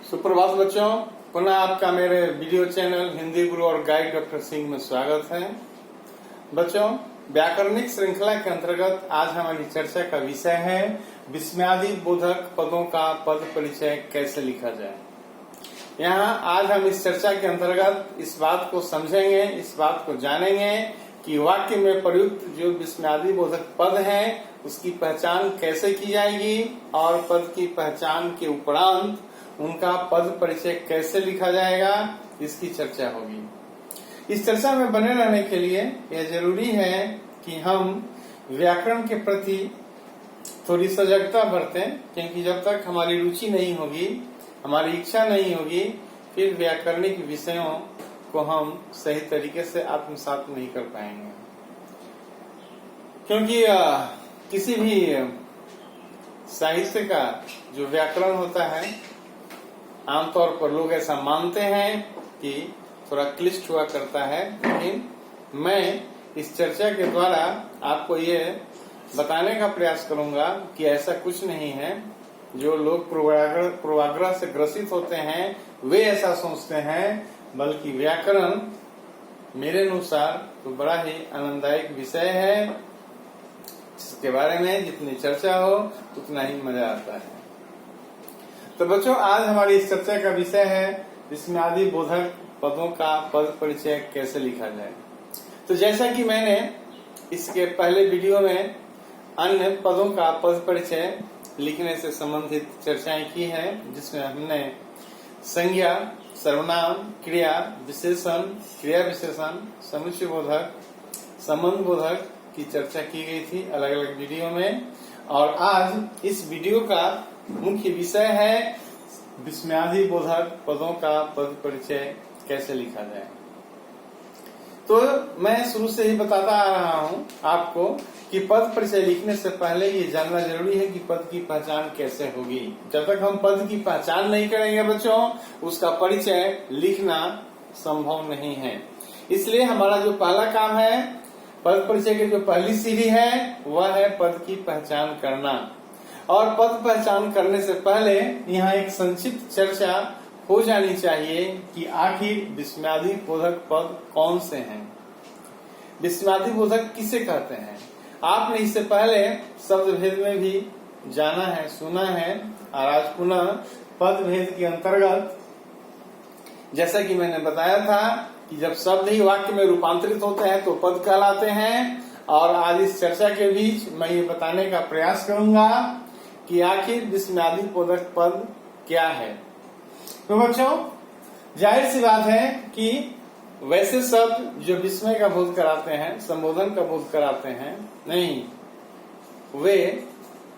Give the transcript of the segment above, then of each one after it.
सुप्रभात बच्चों, पुनः आपका मेरे वीडियो चैनल हिंदी गुरु और गाइड डॉक्टर सिंह में स्वागत है। बच्चों, व्याकरणिक श्रृंखला के अंतर्गत आज हमारी चर्चा का विषय है विस्मयादि बोधक पदों का पद परिचय कैसे लिखा जाए। यहाँ आज हम इस चर्चा के अंतर्गत इस बात को समझेंगे, इस बात को जानेंगे कि वाक्य में प्रयुक्त जो विस्मयादि बोधक पद है उसकी पहचान कैसे की जाएगी और पद की पहचान के उपरांत उनका पद परिचय कैसे लिखा जाएगा, इसकी चर्चा होगी। इस चर्चा में बने रहने के लिए यह जरूरी है कि हम व्याकरण के प्रति थोड़ी सजगता बरतें, क्योंकि जब तक हमारी रुचि नहीं होगी, हमारी इच्छा नहीं होगी, फिर व्याकरणिक विषयों को हम सही तरीके से आत्मसात नहीं कर पाएंगे। क्योंकि किसी भी साहित्य का जो व्याकरण होता है, आमतौर पर लोग ऐसा मानते हैं कि थोड़ा क्लिष्ट हुआ करता है, लेकिन मैं इस चर्चा के द्वारा आपको ये बताने का प्रयास करूंगा कि ऐसा कुछ नहीं है। जो लोग पूर्वाग्रह से ग्रसित होते हैं वे ऐसा सोचते हैं, बल्कि व्याकरण मेरे अनुसार तो बड़ा ही आनंददायक विषय है, जिसके बारे में जितनी चर्चा हो उतना ही मजा आता है। तो बच्चों, आज हमारी इस चर्चा का विषय है विस्मयादि बोधक पदों का पद परिचय कैसे लिखा जाए। तो जैसा कि मैंने इसके पहले वीडियो में अन्य पदों का पद परिचय लिखने से संबंधित चर्चाएं की हैं, जिसमें हमने संज्ञा, सर्वनाम, क्रिया विशेषण, क्रिया विशेषण, समुच्चय बोधक, संबंध बोधक की चर्चा की गई थी अलग अलग वीडियो में। और आज इस वीडियो का मुख्य विषय है विस्मयादि बोधक पदों का पद परिचय कैसे लिखा जाए। तो मैं शुरू से ही बताता आ रहा हूँ आपको कि पद परिचय लिखने से पहले ये जानना जरूरी है कि पद की पहचान कैसे होगी। जब तक हम पद की पहचान नहीं करेंगे बच्चों, उसका परिचय लिखना संभव नहीं है। इसलिए हमारा जो पहला काम है, पद परिचय की जो पहली सीढ़ी है वह है पद की पहचान करना। और पद पहचान करने से पहले यहाँ एक संक्षिप्त चर्चा हो जानी चाहिए कि आखिर विस्मयादि बोधक पद कौन से हैं, विस्मयादि बोधक किसे कहते हैं। आपने इससे पहले शब्द भेद में भी जाना है, सुना है, और आज पुनः पद भेद के अंतर्गत जैसा कि मैंने बताया था कि जब शब्द ही वाक्य में रूपांतरित होते हैं तो पद कहलाते हैं। और आज इस चर्चा के बीच मैं ये बताने का प्रयास करूंगा कि आखिर विस्मयादि बोधक पद क्या है। तो बच्चों, जाहिर सी बात है कि वैसे शब्द जो विस्मय का बोध कराते हैं, संबोधन का बोध कराते हैं, नहीं, वे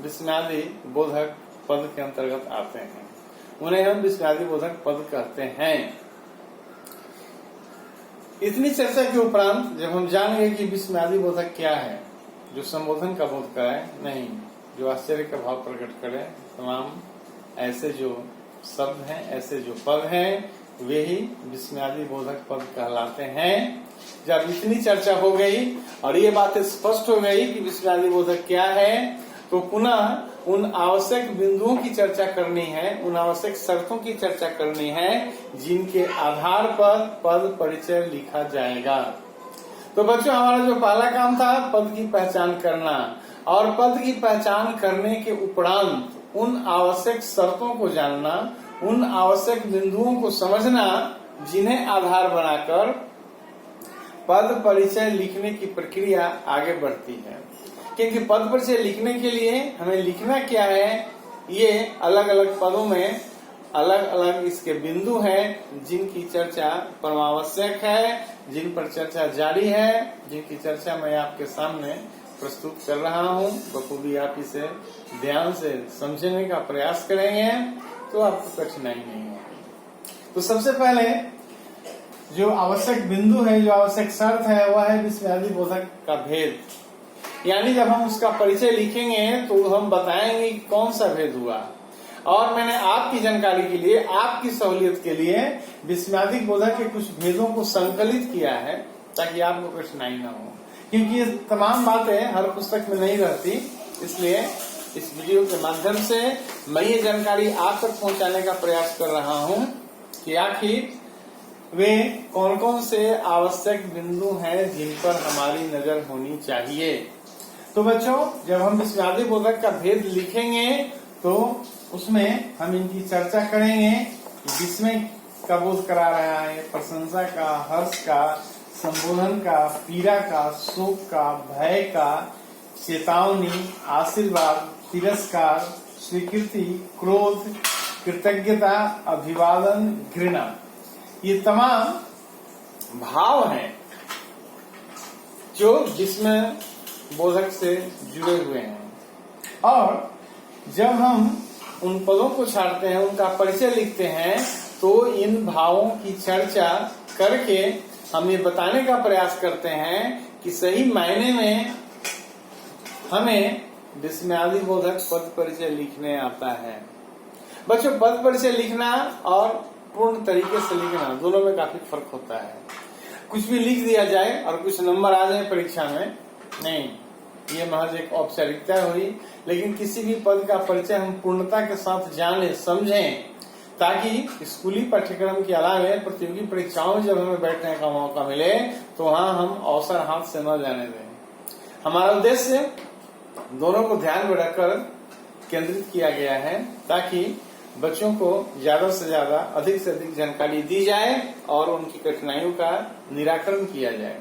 विस्मयादि बोधक पद के अंतर्गत आते हैं। उन्हें हम विस्मयादि बोधक पद कहते हैं। इतनी चर्चा के उपरांत जब हम जानेंगे कि विस्मयादि बोधक क्या है, जो संबोधन का बोध कराए, नहीं, जो आश्चर्य का भाव प्रकट करे, तमाम ऐसे जो शब्द हैं, ऐसे जो पद हैं, वे ही विस्मयादि बोधक पद कहलाते हैं। जब इतनी चर्चा हो गई और ये बातें स्पष्ट हो गई कि विस्मयादि बोधक क्या है, तो पुनः उन आवश्यक बिंदुओं की चर्चा करनी है, उन आवश्यक शर्तों की चर्चा करनी है जिनके आधार पर पद परिचय लिखा जाएगा। तो बच्चों, हमारा जो पहला काम था पद की पहचान करना, और पद की पहचान करने के उपरांत उन आवश्यक शर्तों को जानना, उन आवश्यक बिंदुओं को समझना जिन्हें आधार बनाकर पद परिचय लिखने की प्रक्रिया आगे बढ़ती है। क्योंकि पद परिचय लिखने के लिए हमें लिखना क्या है, ये अलग अलग पदों में अलग अलग इसके बिंदु हैं जिनकी चर्चा परमावश्यक है, जिन पर चर्चा जारी है, जिनकी चर्चा मैं आपके सामने प्रस्तुत कर रहा हूँ। बखूबी आप इसे ध्यान से समझने का प्रयास करेंगे तो आपको कठिनाई नहीं होगी। तो सबसे पहले जो आवश्यक बिंदु है, जो आवश्यक शर्त है, वह है विस्मयादि बोधक का भेद। यानी जब हम उसका परिचय लिखेंगे तो हम बताएंगे कि कौन सा भेद हुआ। और मैंने आपकी जानकारी के लिए, आपकी सहूलियत के लिए विस्मयादि बोधक के कुछ भेदों को संकलित किया है ताकि आपको कठिनाई न हो, क्योंकि ये तमाम बातें हर पुस्तक में नहीं रहती, इसलिए इस वीडियो के माध्यम से मैं ये जानकारी आप तक पहुंचाने का प्रयास कर रहा हूं कि आखिर वे कौन कौन से आवश्यक बिंदु हैं जिन पर हमारी नजर होनी चाहिए। तो बच्चों, जब हम विस्मयादि बोधक का भेद लिखेंगे तो उसमें हम इनकी चर्चा करेंगे। विस्मय का बोध करा रहा है, प्रशंसा का, हर्ष का, संबोधन का, पीड़ा का, शोक का, भय का, चेतावनी, आशीर्वाद, तिरस्कार, स्वीकृति, क्रोध, कृतज्ञता, अभिवादन, घृणा, ये तमाम भाव हैं जो विस्मय बोधक से जुड़े हुए हैं। और जब हम उन पदों को छाड़ते हैं, उनका परिचय लिखते हैं, तो इन भावों की चर्चा करके हम ये बताने का प्रयास करते हैं कि सही मायने में हमें विस्मयादि बोधक पद परिचय लिखने आता है। बच्चों, पद परिचय लिखना और पूर्ण तरीके से लिखना दोनों में काफी फर्क होता है। कुछ भी लिख दिया जाए और कुछ नंबर आ जाए परीक्षा में, नहीं, ये महज एक औपचारिकता हुई। लेकिन किसी भी पद का परिचय हम पूर्णता के साथ जाने, समझें, ताकि स्कूली पाठ्यक्रम के अलावा प्रतियोगी परीक्षाओं में जब हमें बैठने का मौका मिले तो वहाँ हम अवसर हाथ से न जाने दें। हमारा उद्देश्य दोनों को ध्यान में रखकर केंद्रित किया गया है ताकि बच्चों को ज्यादा से ज्यादा, अधिक से अधिक जानकारी दी जाए और उनकी कठिनाइयों का निराकरण किया जाए।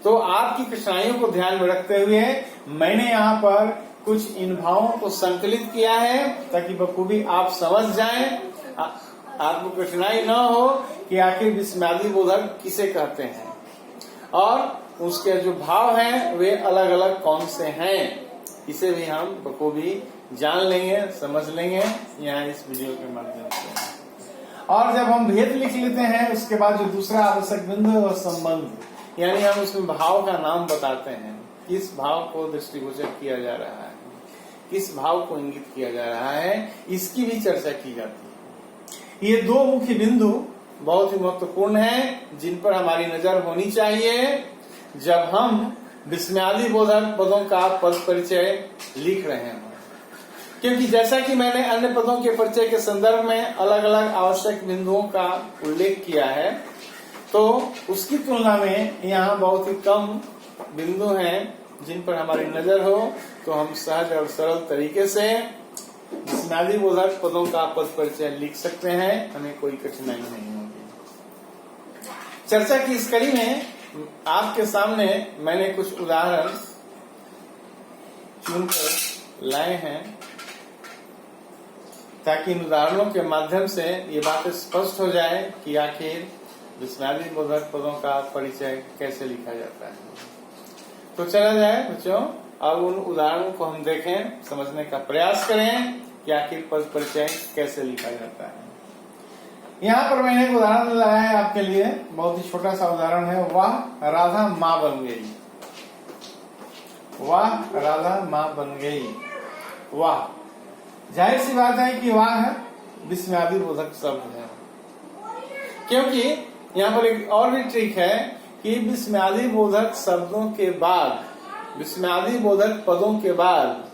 तो आपकी कठिनाइयों को ध्यान में रखते हुए मैंने यहाँ पर कुछ इन भावों को संकलित किया है ताकि बखूबी आप समझ जाएं, आपको कठिनाई न हो कि आखिर विस्मयादि बोधक किसे कहते हैं और उसके जो भाव हैं वे अलग अलग कौन से हैं, इसे भी हम बखूबी जान लेंगे, समझ लेंगे यहाँ इस वीडियो के माध्यम से। और जब हम भेद लिख लेते हैं उसके बाद जो दूसरा आवश्यक बिंदु है वह संबंध, यानी हम उसमें भाव का नाम बताते हैं, किस भाव को दृष्टिगोचर किया जा रहा है, किस भाव को इंगित किया जा रहा है, इसकी भी चर्चा की जाती है। ये दो मुख्य बिंदु बहुत ही महत्वपूर्ण हैं जिन पर हमारी नजर होनी चाहिए जब हम विस्मयादि बोधक पदों का पद परिचय लिख रहे हैं। क्योंकि जैसा कि मैंने अन्य पदों के परिचय के संदर्भ में अलग अलग आवश्यक बिंदुओं का उल्लेख किया है, तो उसकी तुलना में यहाँ बहुत ही कम बिंदु हैं जिन पर हमारी नजर हो, तो हम सहज और सरल तरीके से विस्मयादि बोधक पदों का पद परिचय लिख सकते हैं, हमें कोई कठिनाई नहीं होगी। चर्चा की इस कड़ी में आपके सामने मैंने कुछ उदाहरण चुनकर लाए हैं ताकि इन उदाहरणों के माध्यम से ये बातें स्पष्ट हो जाए कि आखिर विस्मयादि बोधक पदों का परिचय कैसे लिखा जाता है। तो चला जाए बच्चों, अब उन उदाहरणों को हम देखें, समझने का प्रयास करें कि आखिर पद परिचय कैसे लिखा जाता है। यहाँ पर मैंने एक उदाहरण लाया है आपके लिए, बहुत ही छोटा सा उदाहरण है। वाह राधा माँ बन गई, वाह राधा माँ बन गई। वाह, जाहिर सी बात है कि वाह विस्मयादि बोधक शब्द है, क्योंकि यहाँ पर एक और भी ट्रिक है कि विस्मयादि बोधक शब्दों के बाद, विस्मयादि बोधक पदों के बाद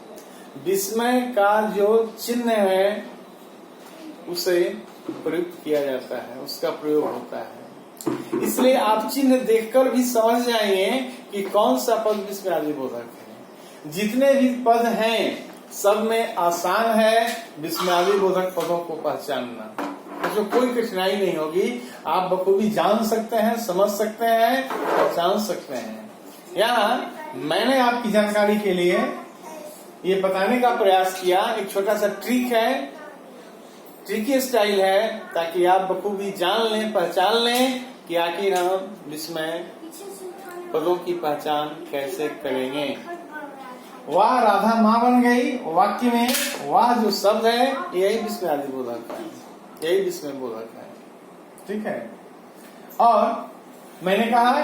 विस्मय का जो चिन्ह है उसे प्रयुक्त किया जाता है, उसका प्रयोग होता है। इसलिए आप चिन्ह देखकर भी समझ जाएंगे कि कौन सा पद विस्मयादि बोधक है। जितने भी पद हैं सब में आसान है विस्मयादि बोधक पदों को पहचानना, जो कोई कठिनाई नहीं होगी। आप बखूबी जान सकते हैं, समझ सकते हैं, पहचान सकते हैं। यहाँ मैंने आपकी जानकारी के लिए ये बताने का प्रयास किया, एक छोटा सा ट्रिक है, ट्रिकी स्टाइल है, ताकि आप बखूबी जान लें, पहचान लें कि आखिर हम विस्मय पदों की पहचान कैसे करेंगे। वाह राधा माँ बन गई, वाक्य में वाह जो शब्द है यही विस्मयादि बोधक है, यही विस्मय बोधक है। ठीक है। और मैंने कहा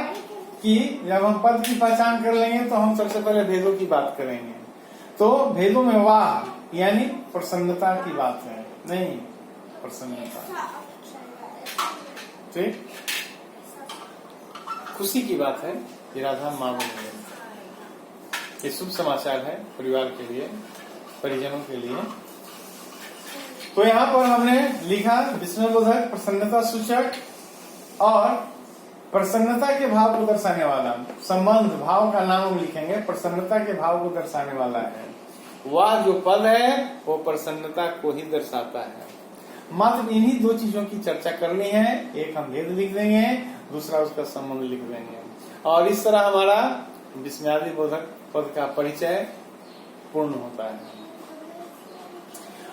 कि जब हम पद की पहचान कर लेंगे तो हम सबसे पहले भेदों की बात करेंगे। तो भेदों में वाह यानी प्रसन्नता की बात है, नहीं प्रसन्नता, ठीक, खुशी की बात है कि राधा माँ बन गई। ये शुभ समाचार है परिवार के लिए। परिजनों के लिए। तो यहाँ पर हमने लिखा विस्मयबोधक, प्रसन्नता सूचक और प्रसन्नता के भाव को दर्शाने वाला। संबंध भाव का नाम लिखेंगे, प्रसन्नता के भाव को दर्शाने वाला है। वह जो पद है वो प्रसन्नता को ही दर्शाता है। मात्र इन्हीं दो चीजों की चर्चा करनी है। एक हम भेद लिख देंगे, दूसरा उसका संबंध लिख देंगे, और इस तरह हमारा विस्मयादि बोधक पद का परिचय पूर्ण होता है।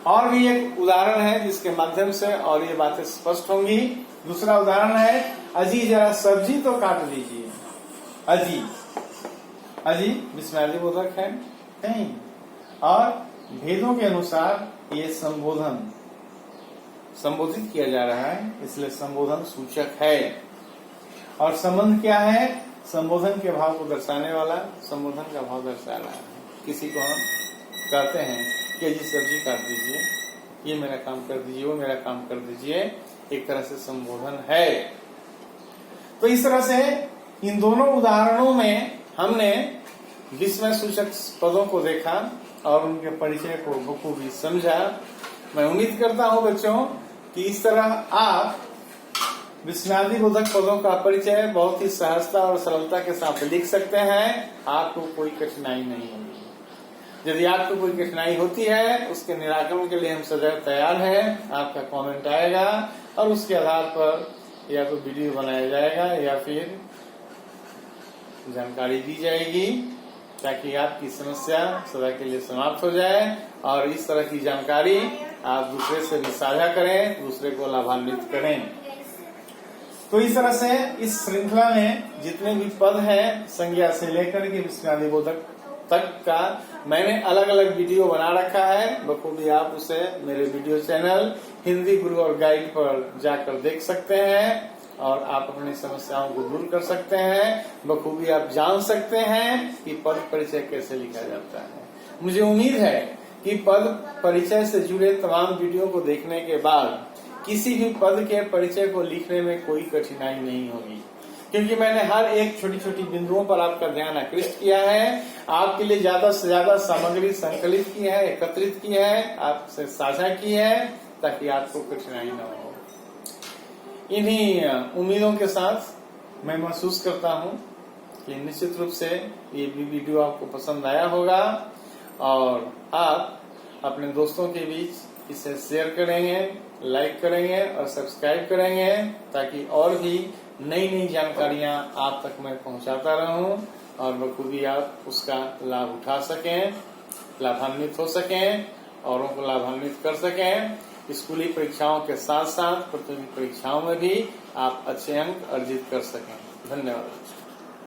और भी एक उदाहरण है जिसके माध्यम से और ये बातें स्पष्ट होंगी। दूसरा उदाहरण है, अजी जरा सब्जी तो काट दीजिए। अजी, अजी विस्मयादि बोधक है नहीं, और भेदों के अनुसार ये संबोधन, संबोधित किया जा रहा है, इसलिए संबोधन सूचक है। और संबंध क्या है? संबोधन के भाव को दर्शाने वाला, संबोधन का भाव दर्शा रहा है। किसी को हम कहते हैं कि जी सब्जी काट दीजिए, ये मेरा काम कर दीजिए, वो मेरा काम कर दीजिए, एक तरह से संबोधन है। तो इस तरह से इन दोनों उदाहरणों में हमने विस्मय सूचक पदों को देखा और उनके परिचय को बखूबी समझा। मैं उम्मीद करता हूं बच्चों कि इस तरह आप विस्मयादि बोधक पदों का परिचय बहुत ही सहजता और सरलता के साथ लिख सकते हैं। आपको कोई कठिनाई नहीं होगी। यदि आपको कोई कठिनाई होती है, उसके निराकरण के लिए हम सदैव तैयार हैं। आपका कमेंट आएगा और उसके आधार पर या तो वीडियो बनाया जाएगा या फिर जानकारी दी जाएगी, ताकि आपकी समस्या सदा के लिए समाप्त हो जाए। और इस तरह की जानकारी आप दूसरे से भी साझा करें, दूसरे को लाभान्वित करें। तो इस तरह से इस श्रृंखला में जितने भी पद हैं, संज्ञा से लेकर के विस्मयादि बोधक तक का मैंने अलग अलग वीडियो बना रखा है। बखूबी आप उसे मेरे वीडियो चैनल हिंदी गुरु और गाइड पर जाकर देख सकते हैं और आप अपनी समस्याओं को दूर कर सकते हैं। बखूबी आप जान सकते हैं कि पद परिचय कैसे लिखा जाता है। मुझे उम्मीद है कि पद परिचय से जुड़े तमाम वीडियो को देखने के बाद किसी भी पद के परिचय को लिखने में कोई कठिनाई नहीं होगी, क्योंकि मैंने हर एक छोटी छोटी बिंदुओं पर आपका ध्यान आकृष्ट किया है। आपके लिए ज्यादा से ज्यादा सामग्री संकलित की है, एकत्रित की है, आपसे साझा की है, ताकि आपको कठिनाई न हो। इन्हीं उम्मीदों के साथ मैं महसूस करता हूँ कि निश्चित रूप से ये वीडियो आपको पसंद आया होगा और आप अपने दोस्तों के बीच इसे शेयर करेंगे, लाइक करेंगे और सब्सक्राइब करेंगे, ताकि और भी नई नई जानकारियां आप तक मैं पहुंचाता रहूं और बखूबी आप उसका लाभ उठा सकें, लाभान्वित हो सकें, औरों को लाभान्वित कर सकें। स्कूली परीक्षाओं के साथ साथ प्रतियोगी परीक्षाओं में भी आप अच्छे अंक अर्जित कर सकें। धन्यवाद।